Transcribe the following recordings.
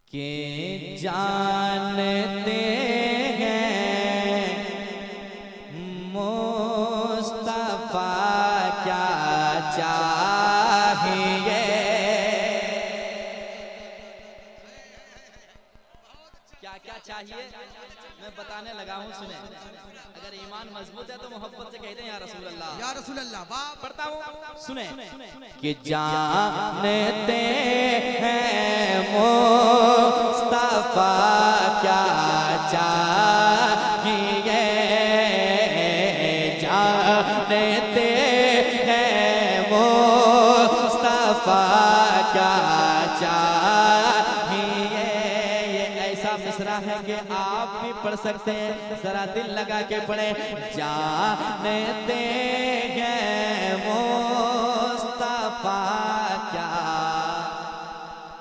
के जानते हैं मुस्तफा क्या चाहिए। क्या क्या चाहिए मैं बताने लगा हूँ, सुने। अगर ईमान मजबूत है तो मोहब्बत से कहते हैं या रसूल अल्लाह, या रसूल अल्लाह। पढ़ता हूँ, सुने। कि जानते हैं मुस्तफा क्या चाहिए, जानते हैं मुस्तफा क्या चाहिए। ये ऐसा मिसरा है कि आप भी पढ़ सकते हैं, जरा दिल लगा के पढ़े। जानते हैं मुस्तफा क्या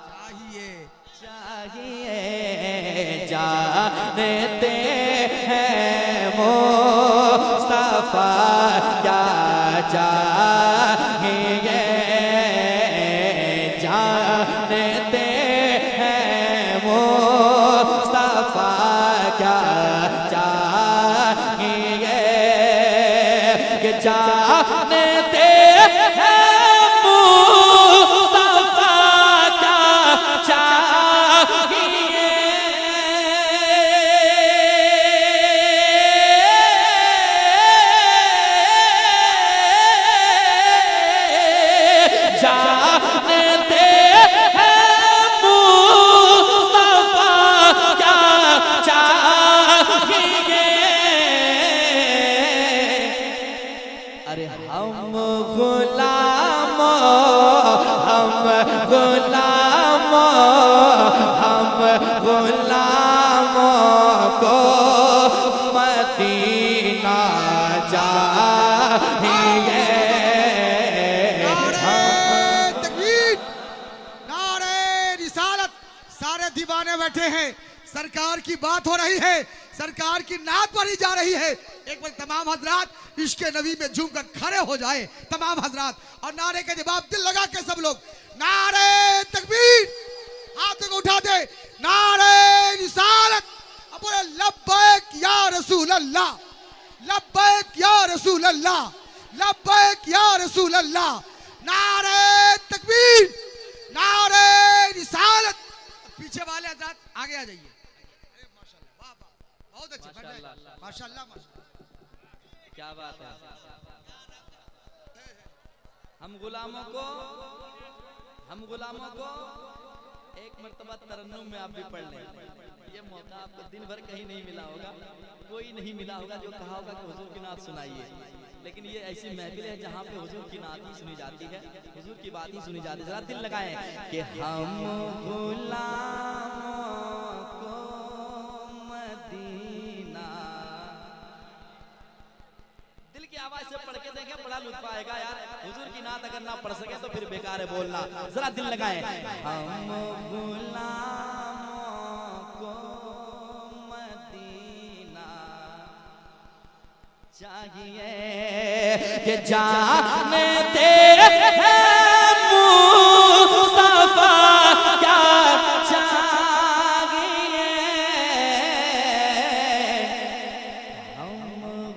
चाहिए, चाहिए। जानते हैं मुस्तफा क्या चाहिए, जानते हैं मुस्तफा क्या चाहिए। कि जानते हैं मुस्तफा क्या चाहिए, जानते हैं मुस्तफा क्या चाहिए। अरे हम गुलाम, हम गुलाम, हम गुलामों को मदीना चाहिए। सारे दीवाने बैठे हैं, सरकार की बात हो रही है, सरकार की नात पढ़ी जा रही है। एक बार तमाम हजरात इश्क नबी में झूमकर खड़े हो जाए, तमाम हजरात, और नारे के जवाब दिल लगा के सब लोग नारे तकबीर, हाथ को उठा दे, नारे रिसालत, अब बोले लब्बैक या रसूल अल्लाह, लब्बैक या रसूल अल्लाह, लब्बैक या रसूल अल्लाह। नारे तकबीर, नारे रिसालत। पीछे वाले हजरात आगे आ जाइए। माशाल्लाह, वाह वाह, बहुत अच्छे, माशाल्लाह माशाल्लाह। क्या बात है। हम गुलामों को एक मर्तबा तरन्नुम में आप भी पढ़ लें। ये मौका आपको दिन भर कहीं नहीं मिला होगा, कोई नहीं मिला होगा जो कहा होगा कि हुजूर की नात सुनाइए। लेकिन ये ऐसी महफिल है जहाँ पे हुजूर की नात ही सुनी जाती है, हुजूर की बात ही सुनी जाती है। जरा दिल लगाएं कि हम गुलामों को मदीना। दिल की आवाज से पढ़ के देखें, बड़ा लुत्फ आएगा यार। हुजूर की नात अगर ना पढ़ सके तो फिर बेकार है बोलना। जरा दिल लगाएं। हम गुलामों को मदीना चाहिए, कि जानते हैं मुस्तफा क्या चाहिए। हम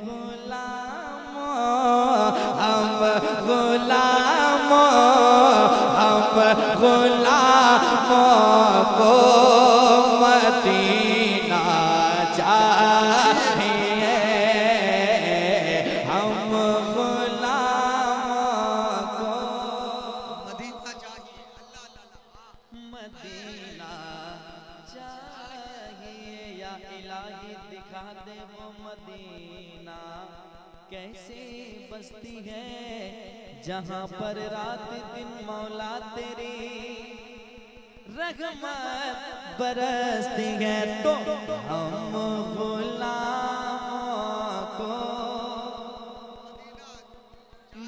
गुलामों, हम गुलामों, हम गुलामों को मदीना चाहिए। हम गुलामों को मदीना चाहिए, अल्लाह अल्लाह, मदीना चाहिए। या इलाही दिखा दे वो मदीना कैसी बस्ती है, जहाँ पर रात दिन मौला तेरी रहमत बरसती है। तो हम गुलामों को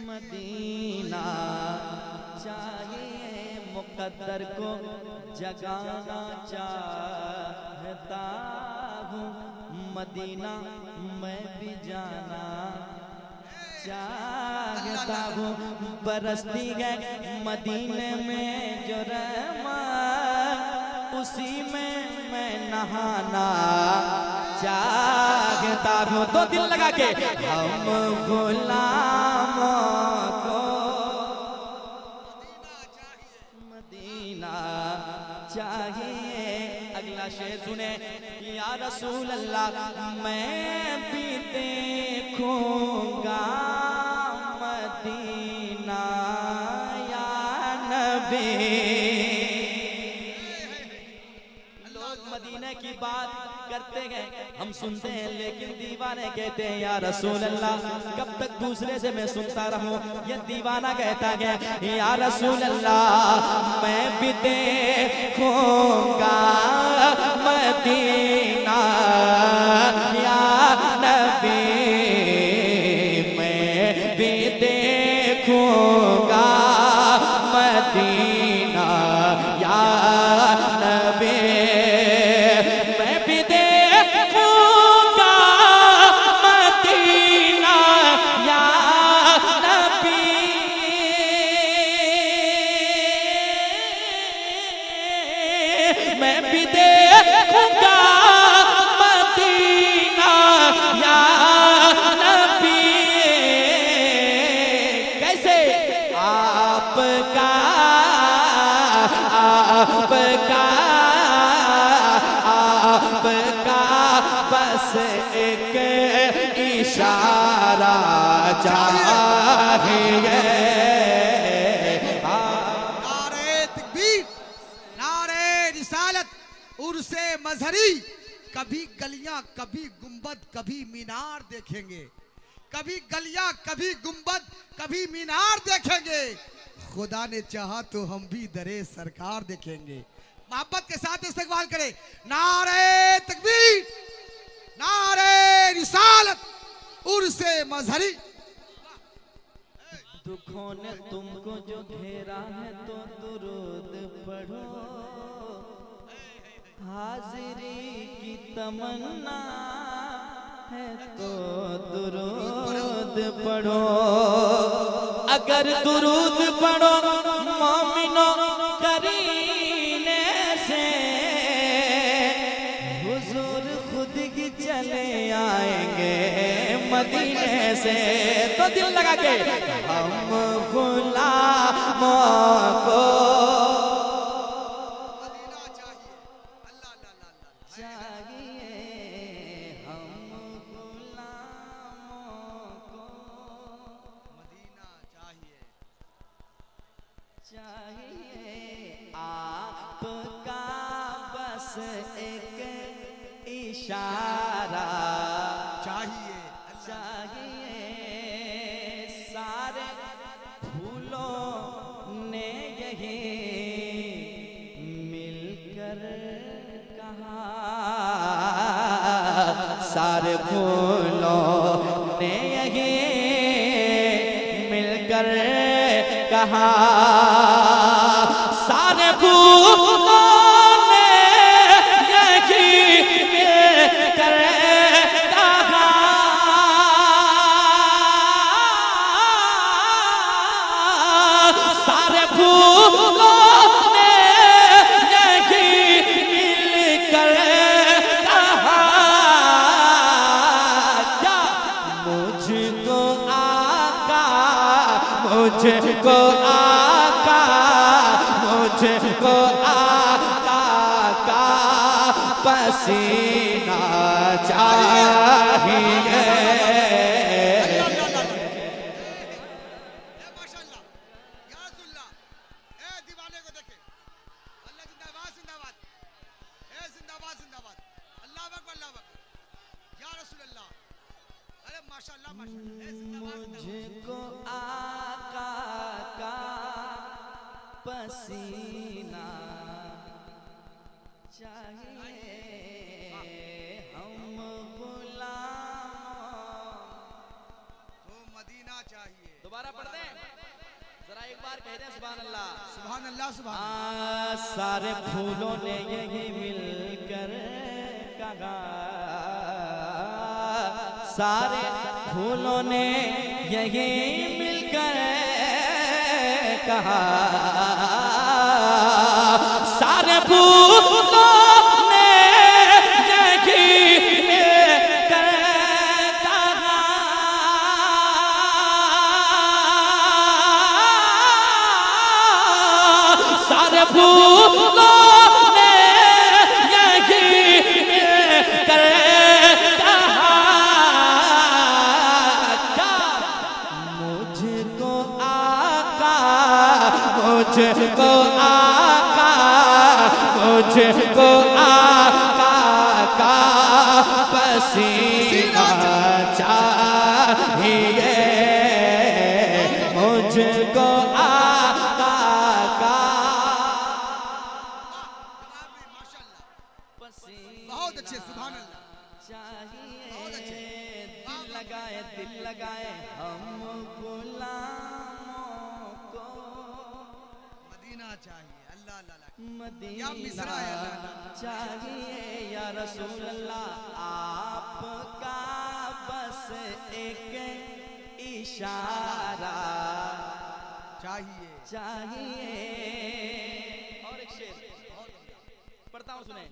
मदीना चाहिए, मुकद्दर को जगाना चाहता हूँ, मदीना मैं भी जाना चाहता हूँ। बरसती है मदीने में जो रहमत, उसी में मैं नहाना चाहता हूँ। तो दिल लगा के हम गुलामों को मदीना चाहिए। अगला शेर सुने, या रसूल अल्लाह मैं भी देखूंगा मदीना या नबी। लोग मदीने की बात करते हैं, हम सुनते हैं, लेकिन दीवाने कहते हैं या रसूल अल्लाह कब तक दूसरे से मैं सुनता रहूं। ये दीवाना कहता है या रसूल अल्लाह मैं भी देखूंगा मदीना या नबी, मैं भी देखूंगा मदीना या नबी, मैं भी देखूंगा मदीना या नबी। मैं भी देखूंगा मदीना या नबी। कैसे? आपका बस एक इशारा चाहिए। नारे तकबीर, नारे रिसालत, उर्से मजहरी। कभी गलियां, कभी गुंबद, कभी मीनार देखेंगे। कभी गलियां, कभी गुंबद, कभी मीनार देखेंगे। खुदा ने चाहा तो हम भी दरे सरकार देखेंगे। मोहब्बत के साथ इस्तकबाल करें। नारे तकबीर, नारे रिसालत, उर्से मजहरी। दुखों ने तुमको जो घेरा है तो दुरूद पढ़ो, हाजिरी की तमन्ना है तो दुरूद पढ़ो। अगर दुरूद पढ़ो मोमिनो करीने से, हुजूर खुद ही चले आएंगे मदीने से। तो दिल लगा के हम गुलामों को मदीना चाहिए। अल्लाह अल्लाह अल्लाह चाहिए, हम गुलामों को मदीना चाहिए। चाहिए। आपका बस एक इशारा चाहिए। चाहिए। सारे फूलों ने यही मिलकर कहा, सारे फूलों ने यही मिलकर कहा, सारे फूलों ने यही मिलकर कहा, सारे फूलों ने यही मिलकर कहा, क्या मुझको आका, मुझको आका, मुझको आका का पसीना चाहिए। माशाअल्लाह, या रसूलल्लाह। ए दीवाने को देखे, अल्लाह जिंदाबाद जिंदाबाद, ए जिंदाबाद जिंदाबाद, अल्लाह अकबर अल्लाह अकबर, या रसूलल्लाह। अरे माशाअल्लाह माशाअल्लाह, ए जिंदाबाद जिंदाबाद। मुझको आका का पसीना चाहिए, हम गुलामों तो मदीना चाहिए। दोबारा पढ़ दें, जरा एक बार कह दें सुभान अल्लाह। सुभान अल्लाह सुभान अल्लाह। सारे फूलों ने यही मिलकर कहा, सारे फूलों ने यही मिलकर कहा, सारे सारे फूलों ने यही कर कहा, सारे फूलों ने यही कर कहा, मुझको आका, मुझको आका, मुझको आका का पसीना चाहिए, मुझको आका का पसीना बहुत अच्छे, सुभान अल्लाह। चाहिए। दिल लगाए हम गुलामों को, मदीना चाहिए, अल्लाह अल्लाह। मदीना मिसरा है, अल्लाह। चाहिए या रसूल अल्लाह, आपका बस एक इशारा चाहिए। चाहिए। और एक शेर पढ़ता हूँ, सुने।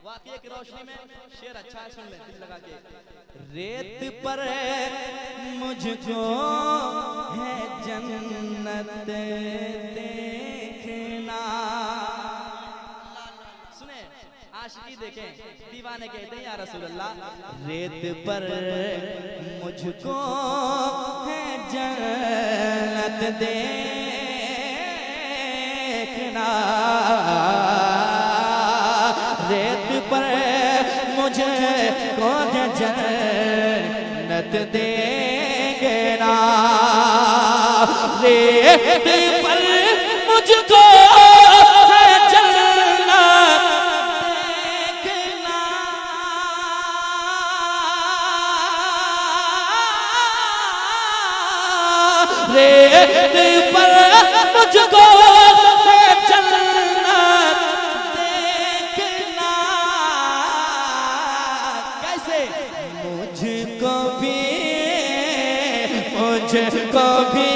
वाक़िए की रोशनी में शेर अच्छा है, सुन ले दिल लगा के। रेत पर मुझको है जन्नत देखना, सुने आशिकी देखें, दीवाने कहते हैं या रसूल अल्लाह, रेत पर मुझको है जन्नत देखना, रेत पर मुझे को जन्नत देना, रेत पर मुझको है जन्नत देखना, रेत पर मुझको है जन्नत देखना, कैसे मुझको भी, मुझको भी,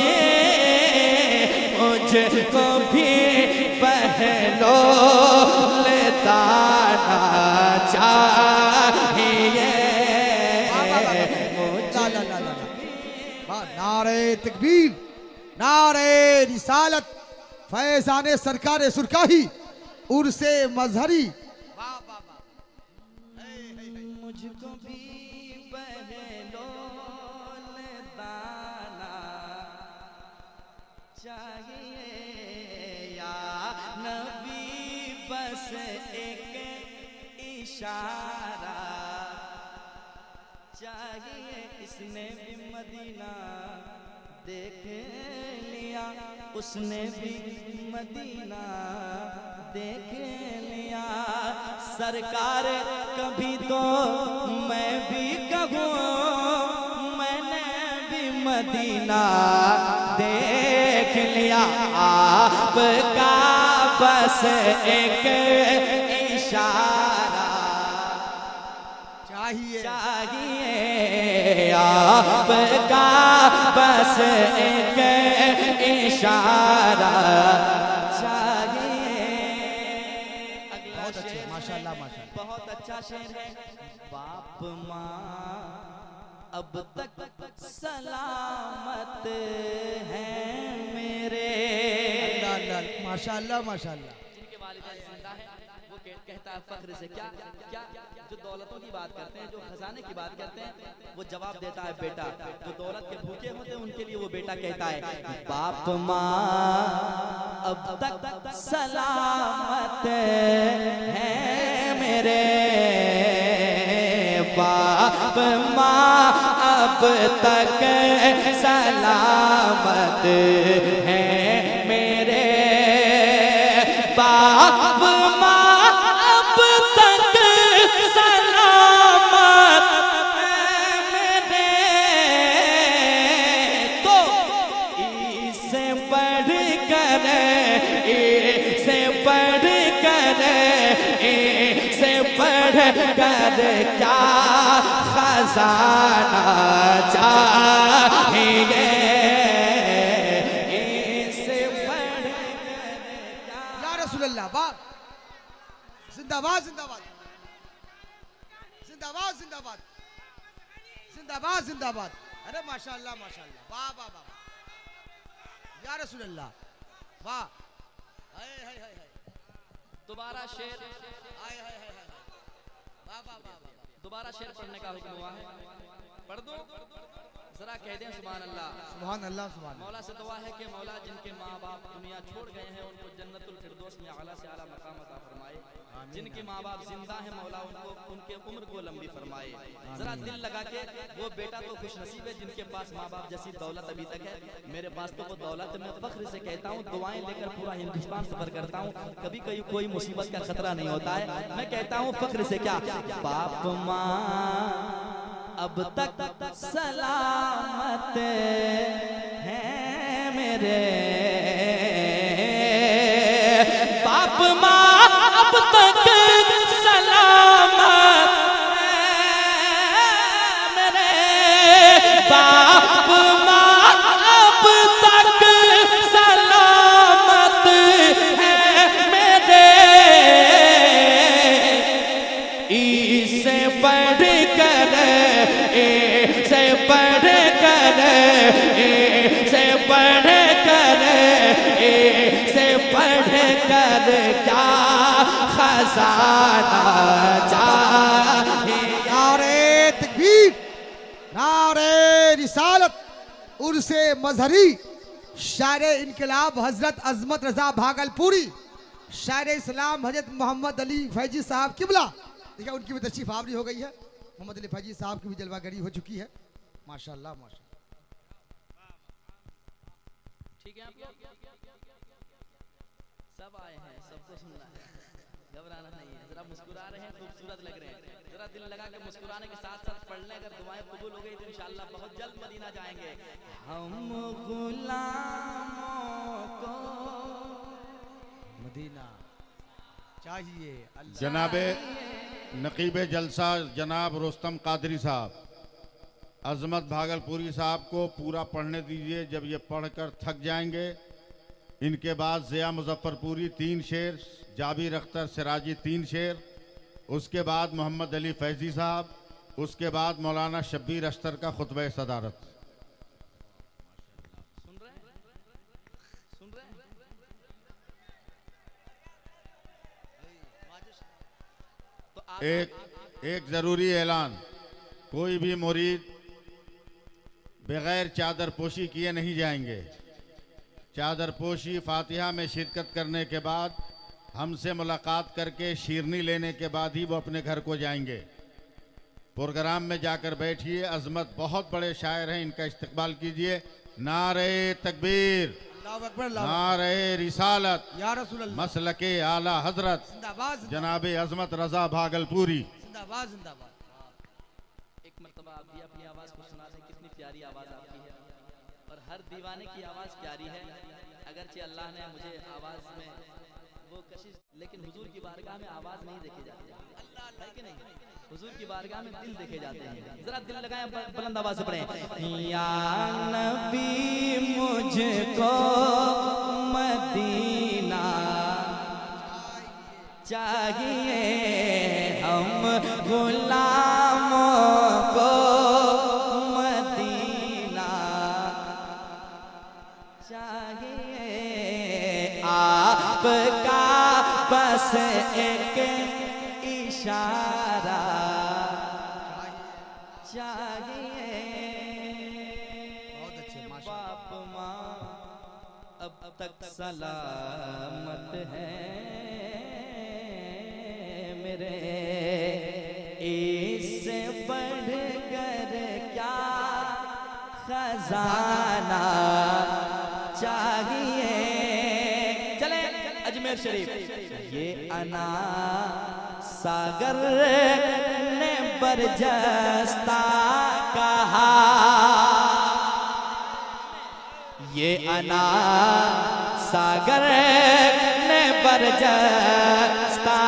मुझको भी पहलो लेताना चाहिए, नारे तकबीर, नारे रिसालत, फैज़ाने सरकार सुरकाही, उर्से मजहरी। मुझको भी पहलो लेताना चाहिए या नबी, बस एक इशारा चाहिए। इसने भी मदीना देख लिया, उसने भी मदीना देख लिया, सरकार कभी तो मैं भी कहूँ, मैंने भी मदीना देख लिया, आपका बस एक इशारा चाहिए, चाहिए, आपका बस एक इशारा चाहिए। अगला बहुत अच्छे, शेर माशाल्लाह माशाल्लाह। बहुत अच्छा शेर है। बाप माँ अब तक सलामत है मेरे, अल्लाह अल्लाह, माशाल्लाह माशाल्लाह। जिनके वालिदैन जिंदा है वो कहता है फख्र से, क्या क्या जो दौलतों की बात करते हैं, जो खजाने की बात करते हैं, वो जवाब देता है बेटा। जो दौलत के भूखे होते हैं उनके लिए वो बेटा कहता है, बाप माँ अब तक सलामत है मेरे, बाप माँ अब तक सलामत है मेरे, बाप माँ अब तक सलामत है मेरे, तो इससे बढ़ कर, इससे बढ़ कर, इससे बढ़ कर क्या खजाना चाहिए, या रसूल अल्लाह, वाह जिंदाबाद जिंदाबाद जिंदाबाद जिंदाबाद जिंदाबाद जिंदाबाद। अरे माशाअल्लाह माशाअल्लाह, वाह वाह वाह या रसूल अल्लाह, वाह। हाय हाय हाय हाय, दोबारा शेर, हाय हाय हाय हाय, वाह वाह वाह वाह। दोबारा शेर पढ़ने का हुक्म हुआ है, पढ़ दो जरा, कह दें सुभान अल्लाह। सुभान अल्लाह सुभान अल्लाह। मौला से दुआ है कि मौला जिनके माँ बाप दुनिया छोड़ गए हैं उनको जन्नतुल फिरदौस में आला से आला मकाम अता फरमाए। जिनके माँ बाप जिंदा हैं मौला उनको उनके उम्र को लंबी फरमाए। जरा दिल लगा के, वो बेटा तो खुश नसीब है जिनके पास माँ बाप जैसी दौलत अभी तक है। मेरे पास तो वो दौलत, मैं फख्र से कहता हूँ, दुआएं लेकर पूरा हिंदुस्तान सफर करता हूँ, कभी कभी कोई मुसीबत का खतरा नहीं होता है। मैं कहता हूँ फख्र से, क्या बाप माँ अब तक सलामत हैं मेरे, बाप माँ अब तक सलामत हैं मेरे, बाप माँ अब तक सलामत हैं मेरे, इससे बढ़ कर से बढ़ कर से बढ़ कर से बढ़ कर क्या खजाना चाहिए। नारे तकबीर, नारे रिसालत, उर्से मजहरी, शायर इनकलाब हजरत अजमत रजा भागलपुरी, शायर इस्लाम हजरत मोहम्मद अली फैजी साहब किबला। देखिए उनकी भी तशरीफ आवरी हो गई है। मोहम्मद अली फैजी साहब की भी जलवागरी हो चुकी है। माशाअल्लाह माशाअल्लाह। ठीक है, आप लोग सब आए हैं, सबको सुनना है, घबराना नहीं है। जरा मुस्कुरा रहे हैं, खूबसूरत लग रहे हैं, जरा दिल लगा के मुस्कुराने के साथ साथ पढ़ लें। अगर दुआएं कबूल हो गई तो इंशाअल्लाह बहुत जल्द मदीना जाएंगे। हम गुलामों को मदीना चाहिए। जनाबे नकीब जलसा जनाब रुस्तम कादरी साहब, अजमत भागलपुरी साहब को पूरा पढ़ने दीजिए। जब ये पढ़कर थक जाएंगे, इनके बाद ज़िया मुजफ्फरपुरी 3 शेर, जाबिर अख्तर सिराजी 3 शेर, उसके बाद मोहम्मद अली फैजी साहब, उसके बाद मौलाना शब्बीर अख्तर का खुतबा सदारत। सुन रहे हैं, सुन रहे हैं। तो एक ज़रूरी ऐलान, कोई भी मुरीद बगैर चादर पोशी किए नहीं जाएंगे। चादर पोशी फातिहा में शिरकत करने के बाद, हमसे मुलाकात करके शीरनी लेने के बाद ही वो अपने घर को जाएंगे। प्रोग्राम में जाकर बैठिए। अजमत बहुत बड़े शायर हैं, इनका इस्तकबाल कीजिए। नारे तकबीर, अल्लाहु अकबर, नारे रिसालत, या रसूल अल्लाह, मसलके आला हजरत जिंदाबाद जनाबे अजमत रजा भागलपुरी। जिंदाबाद जिंदाबाद। एक मर्तबा आप भी अपनी आवाज़ को सुना दें, कितनी प्यारी आवाज़ आपकी है, और हर दीवाने की आवाज़ प्यारी है। अगरचे अल्लाह ने मुझे आवाज़ में वो कशिश, लेकिन हुजूर की बारगाह में आवाज़ नहीं देखे जाते है कि नहीं? हुजूर की बारगाह में दिल देखे जाते हैं। जरा दिल लगाएं, बुलंद आवाज़ से पढ़ें। या नबी मुझको मदीना चाहिए, हम गुलामों को मदीना चाहिए, आपका बस एक इशारा चाहिए। बहुत अच्छे, माशाअल्लाह। बाप माँ अब तक सलामत है मेरे, इससे बढ़ कर क्या खजाना चाहिए। चले अजमेर शरीफ। ये अना सागर ने बरजस्ता कहा, ये अना सागर ने बरजस्ता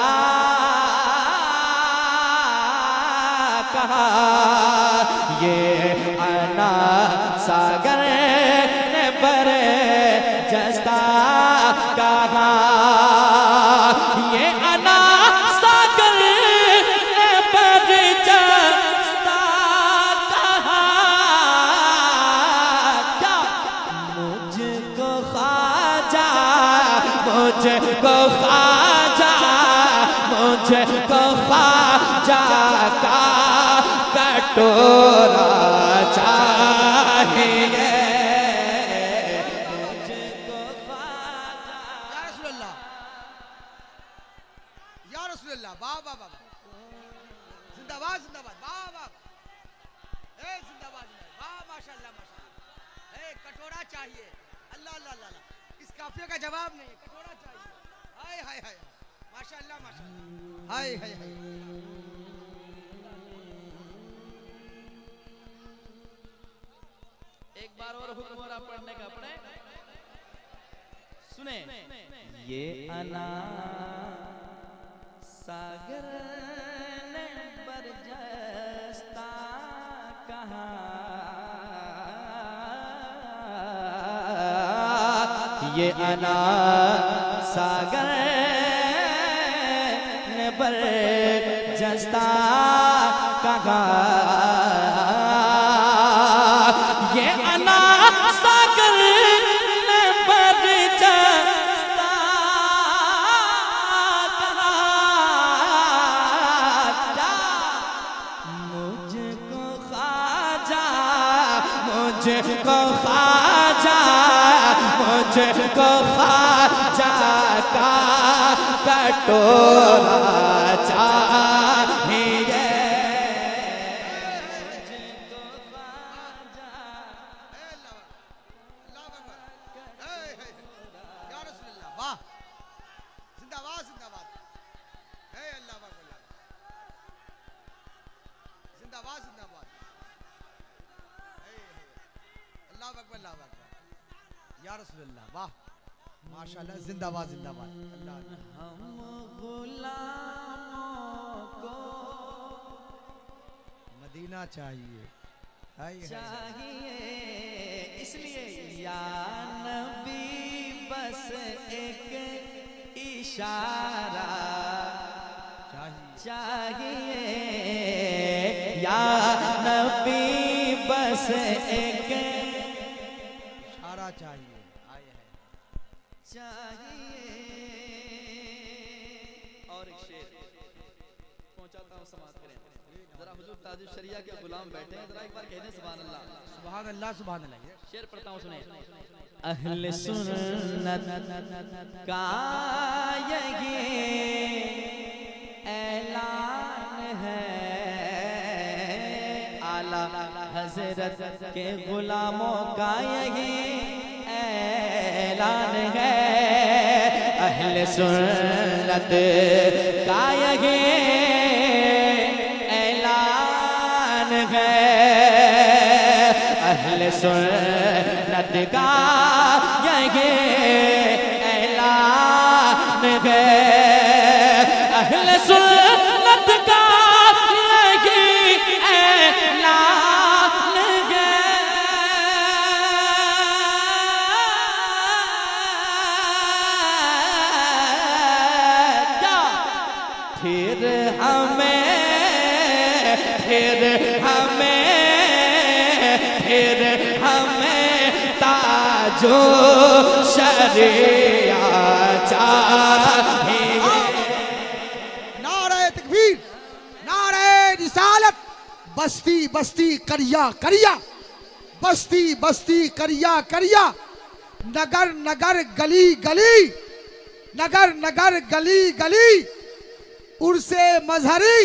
कहा, ये अना सागर ने बरजस्ता कहा, ये अना मुझको ख्वाजा का कटोरा चाहिए। या रसूल अल्लाह, वाह वाह वाह, जिंदाबाद जिंदाबाद, वाह वाह, ए जिंदाबाद, वाह माशाल्लाह माशाल्लाह, ए कटोरा चाहिए, अल्लाह अल्लाह अल्लाह, इस काफिया का जवाब नहीं, कटोरा चाहिए, हाय हाय हाय, माशाल्लाह माशाल्लाह, हाय हाय हाय। एक बार और हुक्म हो रहा पढ़ने का, पढ़े सुने। ये अना सागर ने बरजस्ता कहा, ये अना सागर ने बरजस्ता कहा, ये अना सागर ने बरजस्ता कहा, मुझको ख्वाजा, मुझको ख्वाजा, मुझको ख्वाजा का कटोरा चाहिए। माशाल्लाह, जिंदाबाद जिंदाबाद, अल्लाह। हम गुलामों को मदीना चाहिए, हाय हाय। चाहिए, इसलिए या नबी बस एक इशारा चाहिए, या नबी बस एक इशारा चाहिए, हाय हाय। चाहिए। और एक शेर पहुंचाता हूं, समाज करें जरा। हुजूर ताजुल शरिया के गुलाम बैठे हैं, जरा एक बार कह दें सुभान अल्लाह, सुभान अल्लाह सुभान अल्लाह। शेर पढ़ता हूं, सुने। अहले सुन्नत का यही ऐलान है, आला हजरत के गुलामों का यही ऐलान है। अहले सुन्नत का यही ऐलान है, अहले सुन्नत का यही ऐलान है, अहले सुन्नत का यही ऐलान है। फिर हमें ताजो शरिया चाहिए। नारे तकबीर, नारे रिसालत, बस्ती बस्ती करिया करिया, बस्ती बस्ती करिया करिया, नगर नगर गली गली, नगर नगर गली गली, उर्से मजहरी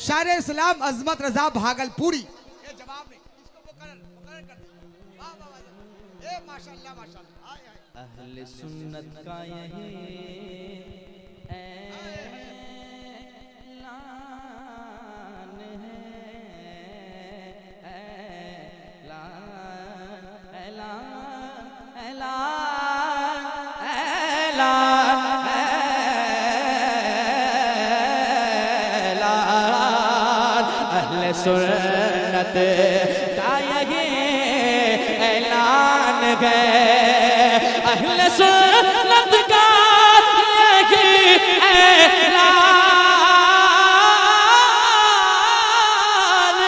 शायर इस्लाम अजमत रजा भागलपुरी। ये जवाब नहीं, इसको मुकर्रर मुकर्रर कर दे। वाह वाह वाह, ए माशाल्लाह माशाल्लाह, हाय हाय। अहले सुन्नत का यही ऐलान है, अहले सुन्नत का यही ऐलान है, अहले सुन्नत का यही ऐलान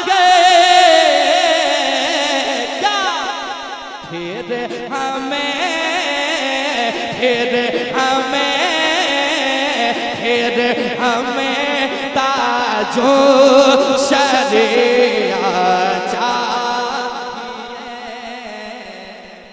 है। फिर हमें फिर हमें ताजो शरीफ